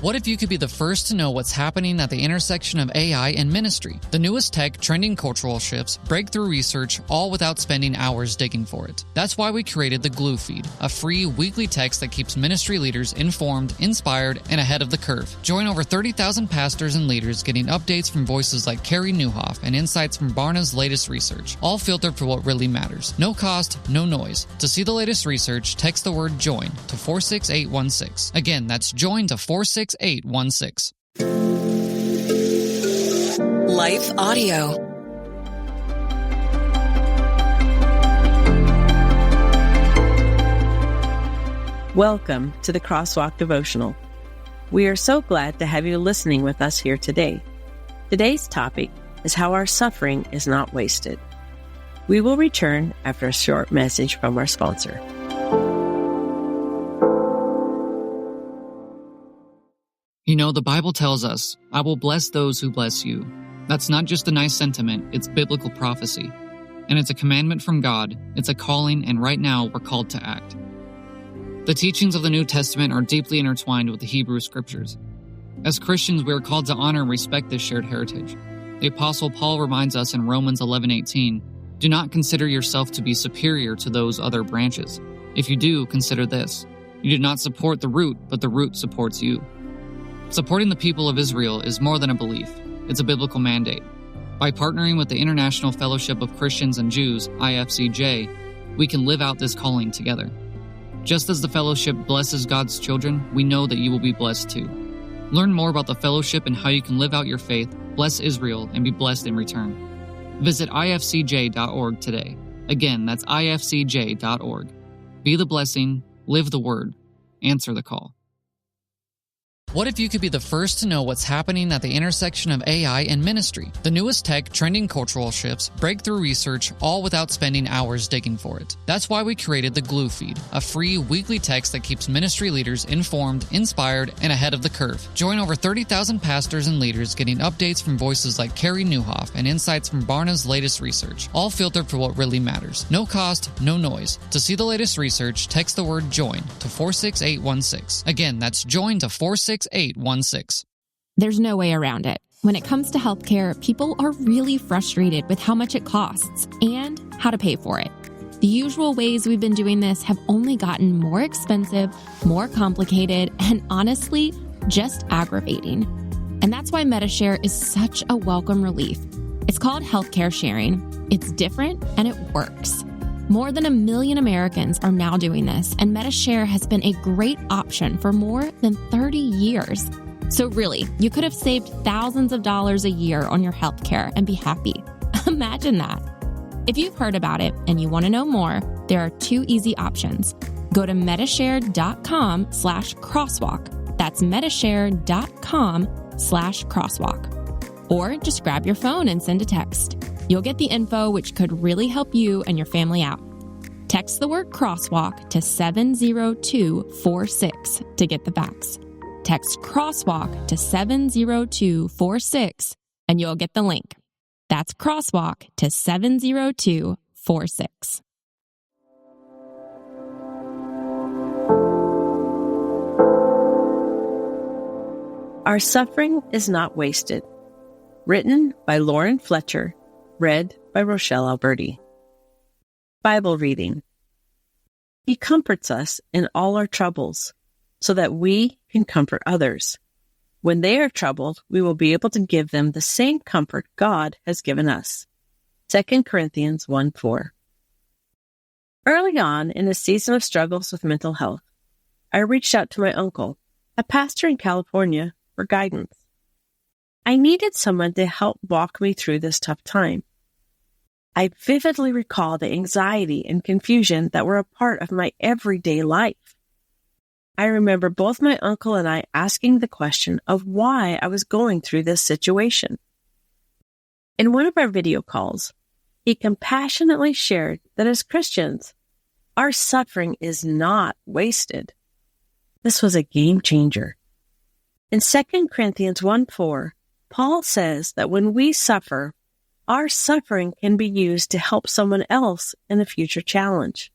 What if you could be the first to know what's happening at the intersection of AI and ministry? The newest tech, trending cultural shifts, breakthrough research, all without spending hours digging for it. That's why we created the Glue Feed, a free weekly text that keeps ministry leaders informed, inspired, and ahead of the curve. Join over 30,000 pastors and leaders getting updates from voices like Carrie Newhoff and insights from Barna's latest research, all filtered for what really matters. No cost, no noise. To see the latest research, text the word JOIN to 46816. Again, that's JOIN to 46816. Life Audio. Welcome to the Crosswalk Devotional. We are so glad to have you listening with us here today. Today's topic is how our suffering is not wasted. We will return after a short message from our sponsor. You know, the Bible tells us, I will bless those who bless you. That's not just a nice sentiment, it's biblical prophecy. And it's a commandment from God, it's a calling, and right now we're called to act. The teachings of the New Testament are deeply intertwined with the Hebrew Scriptures. As Christians, we are called to honor and respect this shared heritage. The Apostle Paul reminds us in Romans 11:18, do not consider yourself to be superior to those other branches. If you do, consider this. You do not support the root, but the root supports you. Supporting the people of Israel is more than a belief. It's a biblical mandate. By partnering with the International Fellowship of Christians and Jews, IFCJ, we can live out this calling together. Just as the fellowship blesses God's children, we know that you will be blessed too. Learn more about the fellowship and how you can live out your faith, bless Israel, and be blessed in return. Visit ifcj.org today. Again, that's ifcj.org. Be the blessing, live the word, answer the call. What if you could be the first to know what's happening at the intersection of AI and ministry? The newest tech, trending cultural shifts, breakthrough research, all without spending hours digging for it. That's why we created the Glue Feed, a free weekly text that keeps ministry leaders informed, inspired, and ahead of the curve. Join over 30,000 pastors and leaders getting updates from voices like Carrie Newhoff and insights from Barna's latest research, all filtered for what really matters. No cost, no noise. To see the latest research, text the word JOIN to 46816. Again, that's JOIN to 46816. There's no way around it. When it comes to healthcare, people are really frustrated with how much it costs and how to pay for it. The usual ways we've been doing this have only gotten more expensive, more complicated, and honestly, just aggravating. And that's why MediShare is such a welcome relief. It's called healthcare sharing. It's different and it works. More than 1 million Americans are now doing this, and MediShare has been a great option for more than 30 years. So really, you could have saved thousands of dollars a year on your healthcare and be happy. Imagine that. If you've heard about it and you want to know more, there are 2 easy options. Go to medishare.com/crosswalk. That's medishare.com/crosswalk. Or just grab your phone and send a text. You'll get the info, which could really help you and your family out. Text the word crosswalk to 70246 to get the facts. Text crosswalk to 70246 and you'll get the link. That's crosswalk to 70246. Our Suffering is Not Wasted. Written by Lauren Fletcher. Read by Rochelle Alberti. Bible reading. He comforts us in all our troubles, so that we can comfort others. When they are troubled, we will be able to give them the same comfort God has given us. 2 Corinthians 1:4. Early on in a season of struggles with mental health, I reached out to my uncle, a pastor in California, for guidance. I needed someone to help walk me through this tough time. I vividly recall the anxiety and confusion that were a part of my everyday life. I remember both my uncle and I asking the question of why I was going through this situation. In one of our video calls, he compassionately shared that as Christians, our suffering is not wasted. This was a game changer. In 2 Corinthians 1:4, Paul says that when we suffer, our suffering can be used to help someone else in a future challenge.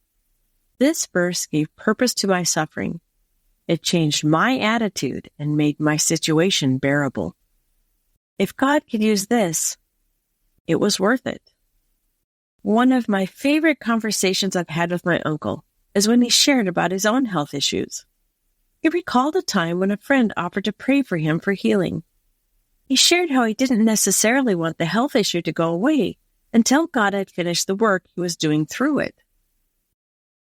This verse gave purpose to my suffering. It changed my attitude and made my situation bearable. If God could use this, it was worth it. One of my favorite conversations I've had with my uncle is when he shared about his own health issues. He recalled a time when a friend offered to pray for him for healing. He shared how he didn't necessarily want the health issue to go away until God had finished the work he was doing through it.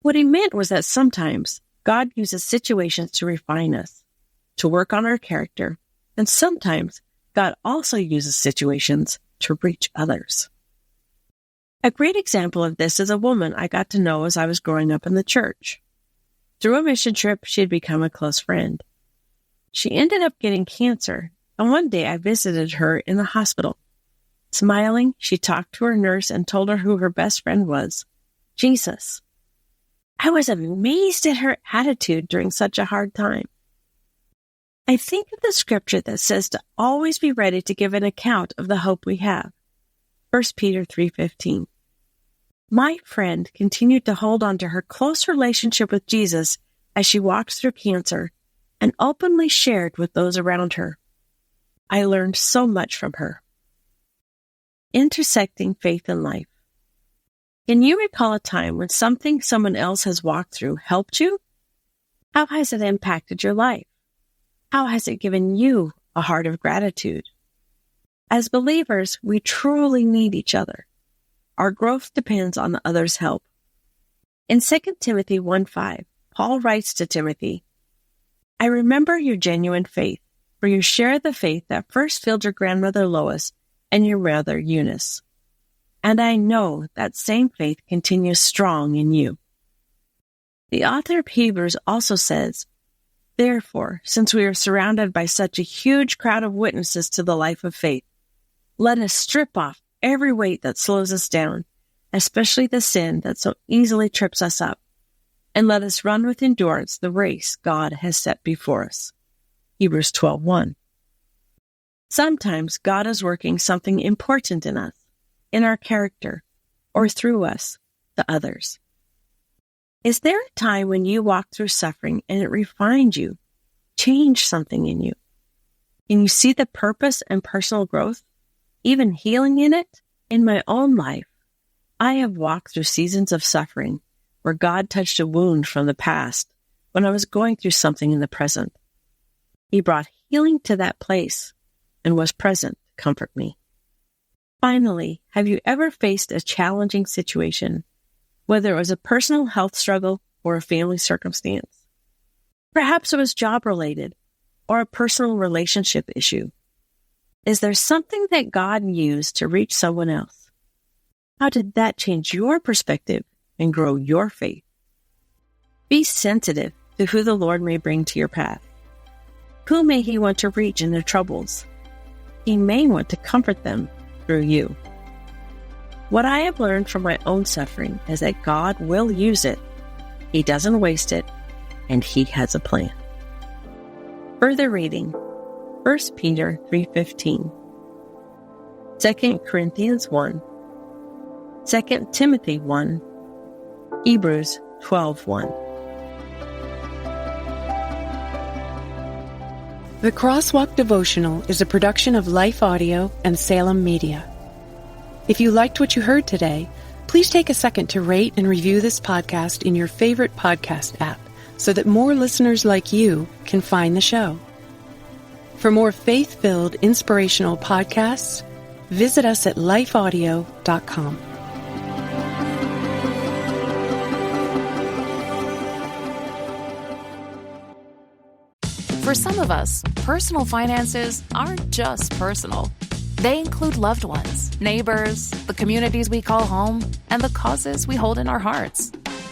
What he meant was that sometimes God uses situations to refine us, to work on our character, and sometimes God also uses situations to reach others. A great example of this is a woman I got to know as I was growing up in the church. Through a mission trip, she had become a close friend. She ended up getting cancer, and one day I visited her in the hospital. Smiling, she talked to her nurse and told her who her best friend was, Jesus. I was amazed at her attitude during such a hard time. I think of the scripture that says to always be ready to give an account of the hope we have. 1 Peter 3:15. My friend continued to hold on to her close relationship with Jesus as she walked through cancer and openly shared with those around her. I learned so much from her. Intersecting faith and life. Can you recall a time when something someone else has walked through helped you? How has it impacted your life? How has it given you a heart of gratitude? As believers, we truly need each other. Our growth depends on the other's help. In 2 Timothy 1:5, Paul writes to Timothy, I remember your genuine faith, for you share the faith that first filled your grandmother Lois and your mother Eunice. And I know that same faith continues strong in you. The author of Hebrews also says, Therefore, since we are surrounded by such a huge crowd of witnesses to the life of faith, let us strip off every weight that slows us down, especially the sin that so easily trips us up, and let us run with endurance the race God has set before us. Hebrews 12:1. Sometimes God is working something important in us, in our character, or through us to others. Is there a time when you walked through suffering and it refined you, changed something in you? Can you see the purpose and personal growth, even healing in it? In my own life, I have walked through seasons of suffering where God touched a wound from the past when I was going through something in the present. He brought healing to that place and was present to comfort me. Finally, have you ever faced a challenging situation, whether it was a personal health struggle or a family circumstance? Perhaps it was job-related or a personal relationship issue. Is there something that God used to reach someone else? How did that change your perspective and grow your faith? Be sensitive to who the Lord may bring to your path. Who may He want to reach in their troubles? He may want to comfort them through you. What I have learned from my own suffering is that God will use it. He doesn't waste it, and He has a plan. Further reading, 1 Peter 3:15, 2 Corinthians 1, 2 Timothy 1, Hebrews 12:1. The Crosswalk Devotional is a production of Life Audio and Salem Media. If you liked what you heard today, please take a second to rate and review this podcast in your favorite podcast app so that more listeners like you can find the show. For more faith-filled, inspirational podcasts, visit us at lifeaudio.com. For some of us, personal finances aren't just personal. They include loved ones, neighbors, the communities we call home, and the causes we hold in our hearts.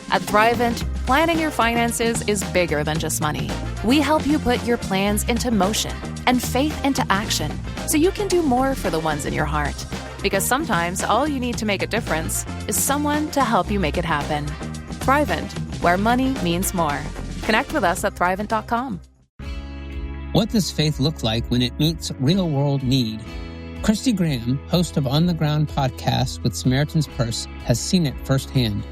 At Thrivent, planning your finances is bigger than just money. We help you put your plans into motion and faith into action so you can do more for the ones in your heart. Because sometimes all you need to make a difference is someone to help you make it happen. Thrivent, where money means more. Connect with us at Thrivent.com. What does faith look like when it meets real-world need? Christy Graham, host of On the Ground podcast with Samaritan's Purse, has seen it firsthand.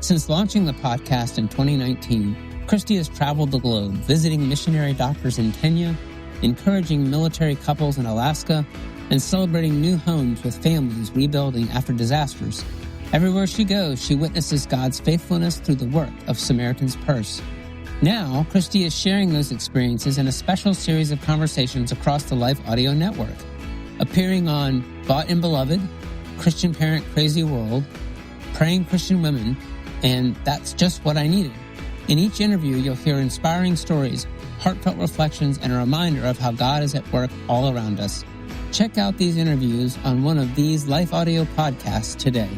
Since launching the podcast in 2019, Christy has traveled the globe, visiting missionary doctors in Kenya, encouraging military couples in Alaska, and celebrating new homes with families rebuilding after disasters. Everywhere she goes, she witnesses God's faithfulness through the work of Samaritan's Purse. Now, Christy is sharing those experiences in a special series of conversations across the Life Audio Network, appearing on Bought and Beloved, Christian Parent Crazy World, Praying Christian Women, and That's Just What I Needed. In each interview, you'll hear inspiring stories, heartfelt reflections, and a reminder of how God is at work all around us. Check out these interviews on one of these Life Audio podcasts today.